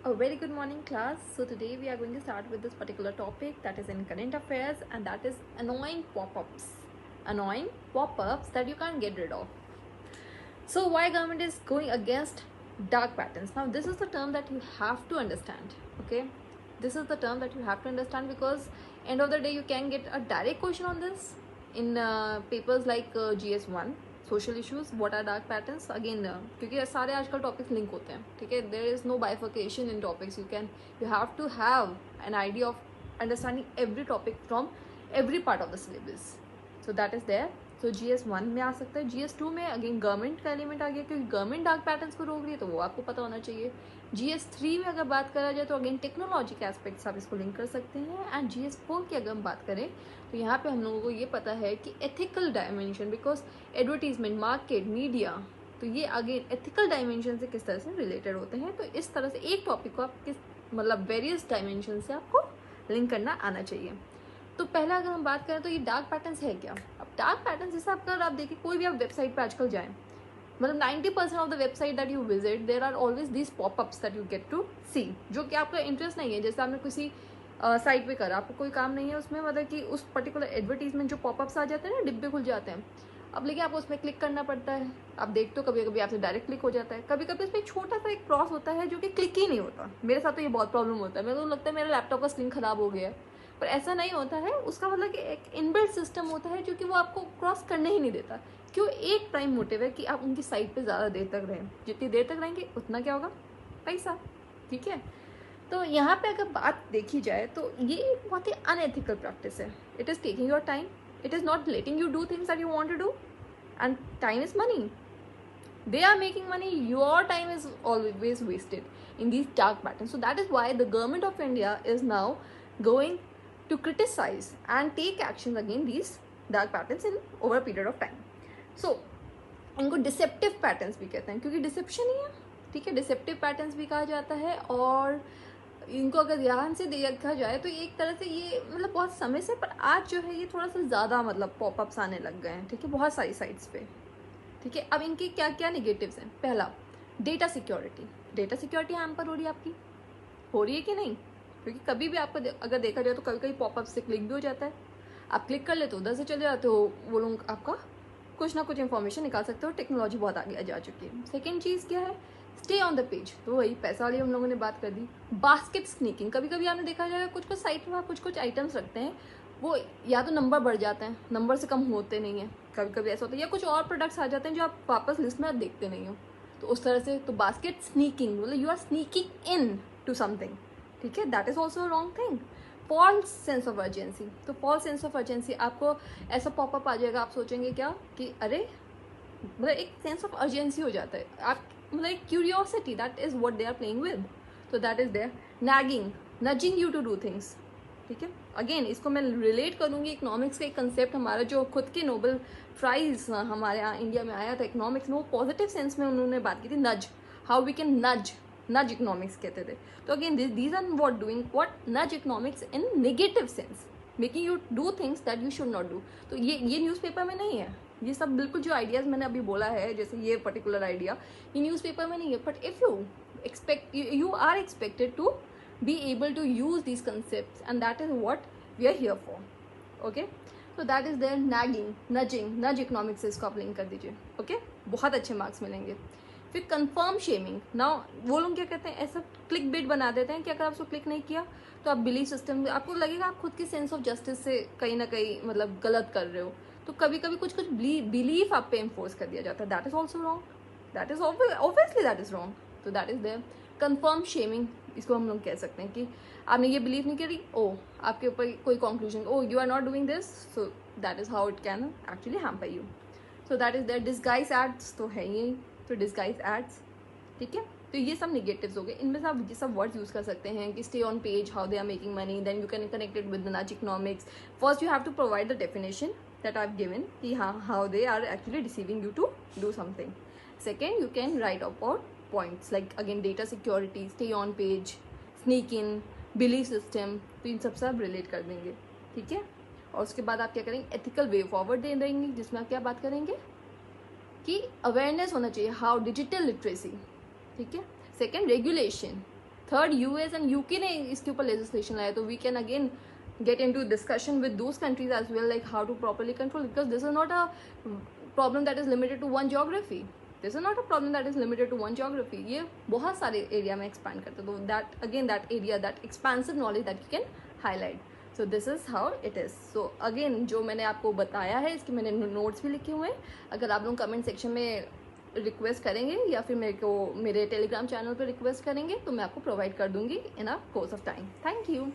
A very good morning, class. So today we are going to start with this particular topic that is in current affairs, and that is annoying pop-ups. Annoying pop-ups that you can't get rid of. So why government is going against dark patterns? Now this is the term that you have to understand. Okay, this is the term that you have to understand because end of the day you can get a direct question on this in papers like GS1 social issues what are dark patterns again क्योंकि सारे आजकल topics link होते हैं. ठीक है, there is no bifurcation in topics. You have to have an idea of understanding every topic from every part of the syllabus. So that is there. तो GS1 में आ सकता है. GS2 में अगेन गवर्नमेंट का एलिमेंट आ गया क्योंकि गवर्नमेंट डार्क पैटर्न्स को रोक रही है तो वो आपको पता होना चाहिए. GS3 में अगर बात करा जाए तो अगेन टेक्नोलॉजी के एस्पेक्ट्स आप इसको लिंक कर सकते हैं. एंड GS4 की अगर हम बात करें तो यहाँ पे हम लोगों को ये पता है कि ethical dimension, because advertisement, market, media, तो ये अगेन एथिकल डायमेंशन से किस तरह से रिलेटेड होते हैं. तो इस तरह से एक टॉपिक को आप किस मतलब वेरियस डायमेंशन से आपको लिंक करना आना चाहिए. तो पहला अगर हम बात करें तो ये डार्क पैटर्न्स है क्या. अब डार्क पैटर्न्स जैसे अगर आप देखिए कोई भी आप वेबसाइट पे आजकल जाएं, मतलब 90% of the website that you visit there are always this popups that you get to see, जो कि आपका इंटरेस्ट नहीं है. जैसे आपने किसी साइट पे करा, आपको कोई काम नहीं है उसमें, मतलब कि उस पर्टिकुलर एडवर्टीजमेंट जो पॉपअप्स आ जाते हैं ना, डिब्बे खुल जाते हैं. अब लेकिन आपको उसमें क्लिक करना पड़ता है. आप देखते हो कभी कभी आपसे डायरेक्ट क्लिक हो जाता है, कभी कभी उसमें छोटा सा एक क्रॉस होता है जो कि क्लिक ही नहीं होता. मेरे साथ तो ये बहुत प्रॉब्लम होता है. मेरे को लगता है मेरा लैपटॉप का स्क्रीन खराब हो गया है, पर ऐसा नहीं होता है. उसका मतलब कि एक इनबिल्ट सिस्टम होता है जो कि वो आपको क्रॉस करने ही नहीं देता. क्यों? एक प्राइम मोटिव है कि आप उनकी साइट पे ज़्यादा देर तक रहें. जितनी देर तक रहेंगे उतना क्या होगा? पैसा. ठीक है, तो यहाँ पे अगर बात देखी जाए तो ये एक बहुत ही अनएथिकल प्रैक्टिस है. It is taking your time, it is not letting you do things that you want to do, and time is money. They are making money, your time is always wasted in these dark patterns. So that is why the government of India is now going to criticize and take actions against these dark patterns in over a period of time. So इनको deceptive patterns भी कहते हैं क्योंकि dissipation ही है. ठीक है, deceptive patterns भी कहा जाता है. और इनको अगर ध्यान से देखा जाए तो एक तरह से ये मतलब बहुत समय से, पर आज जो है ये थोड़ा सा ज़्यादा मतलब पॉपअप्स आने लग गए हैं. ठीक है, बहुत सारी साइट्स पे. ठीक है, अब इनके क्या क्या निगेटिव्स हैं. पहला, data security. Data security hamper हो रही है आपकी, हो रही है कि नहीं? क्योंकि कभी भी आपको अगर देखा जाए तो कभी कभी पॉपअप से क्लिक भी हो जाता है. आप क्लिक कर लेते हो, उधर से चले जाते हो, वो लोग आपका कुछ ना कुछ इन्फॉर्मेशन निकाल सकते हो. टेक्नोलॉजी बहुत आगे जा चुकी है. सेकेंड चीज़ क्या है? Stay on the page. तो वही पैसा वाली हम लोगों ने बात कर दी. Basket sneaking. कभी कभी आपने देखा जाएगा कुछ कुछ साइट में आप कुछ कुछ आइटम्स रखते हैं, वो या तो नंबर बढ़ जाते हैं, नंबर से कम होते नहीं हैं. कभी कभी ऐसा होता है, या कुछ और प्रोडक्ट्स आ जाते हैं जो आप वापस लिस्ट में आप देखते नहीं हो. तो उस तरह से तो बास्केट स्नीकिंग मतलब you are sneaking into something. ठीक है, that is also wrong thing. False sense of urgency. तो फॉल्स सेंस ऑफ अर्जेंसी, आपको ऐसा पॉपअप आ जाएगा, आप सोचेंगे क्या कि अरे, मतलब एक सेंस ऑफ अर्जेंसी हो जाता है. आप मतलब एक curiosity, that is what they are playing with. तो that is there. Nagging, nudging you to do things. ठीक है, अगेन इसको मैं रिलेट करूँगी इकोनॉमिक्स का एक कंसेप्ट. हमारा जो खुद के नोबेल प्राइज हमारे यहाँ इंडिया में आया था इकोनॉमिक्स में, वो पॉजिटिव सेंस में उन्होंने बात की थी. Nudge, how we can nudge economics कहते थे. तो again these are what doing what nudge economics in negative sense, making you do things that you should not do. तो ये न्यूज़पेपर में नहीं है. ये सब बिल्कुल जो आइडियाज़ मैंने अभी बोला है, जैसे ये पर्टिकुलर आइडिया, ये न्यूज़पेपर में नहीं है. But if you are expected to be able to use these concepts, and that is what we are here for. Okay, so that is their nagging, nudge economics से इसको आप link कर दीजिए. Okay, बहुत अच्छे मार्क्स मिलेंगे. फिर confirm shaming. Now वो लोग क्या कहते हैं, ऐसा क्लिक बिट बना देते हैं कि अगर आप उसको क्लिक नहीं किया तो आप बिलीफ सिस्टम, आपको लगेगा आप खुद की सेंस ऑफ जस्टिस से कहीं ना कहीं मतलब गलत कर रहे हो. तो कभी कभी कुछ कुछ बिलीफ आप पे इन्फोर्स कर दिया जाता है. That is also wrong. That is obviously that is wrong. तो that is there. Confirm shaming, इसको हम लोग कह सकते हैं कि आपने ये बिलीव नहीं करी, ओ आपके ऊपर कोई conclusion, oh you are not doing this, so that is how it can actually hamper you. So that is there. Disguise ads तो है ही. तो डिस्गाइज एड्स, ठीक है, तो ये सब निगेटिव्स हो गए. इनमें से आप ये सब वर्ड्स यूज कर सकते हैं कि stay on page, how they are making money, then you can connect it with nudge economics. First you have to provide the definition that I have given कि हाँ how they are actually deceiving you to do something. Second, you can write about points like again data security, stay on page, sneak in, belief system. तो इन सब से आप relate कर देंगे. ठीक है, और उसके बाद आप क्या करेंगे, एथिकल वे फॉरवर्ड दे देंगे, जिसमें आप क्या बात करेंगे कि अवेयरनेस होना चाहिए, हाउ डिजिटल लिटरेसी. ठीक है, second regulation. Third US and UK ने इसके ऊपर लेजिस्लेशन लाया, तो we can again get into discussion with those countries as well, like how to properly control, because this is not a problem that is limited to one geography. This is not a problem that is limited to one geography. ये बहुत सारे area में expand करते हैं, तो that again that area, that expensive knowledge that you can highlight. So this is how it is. So again जो मैंने आपको बताया है इसके मैंने नोट्स भी लिखे हुए हैं. अगर आप लोग कमेंट सेक्शन में रिक्वेस्ट करेंगे या फिर मेरे को मेरे टेलीग्राम चैनल पर रिक्वेस्ट करेंगे तो मैं आपको प्रोवाइड कर दूंगी in a course of time. Thank you.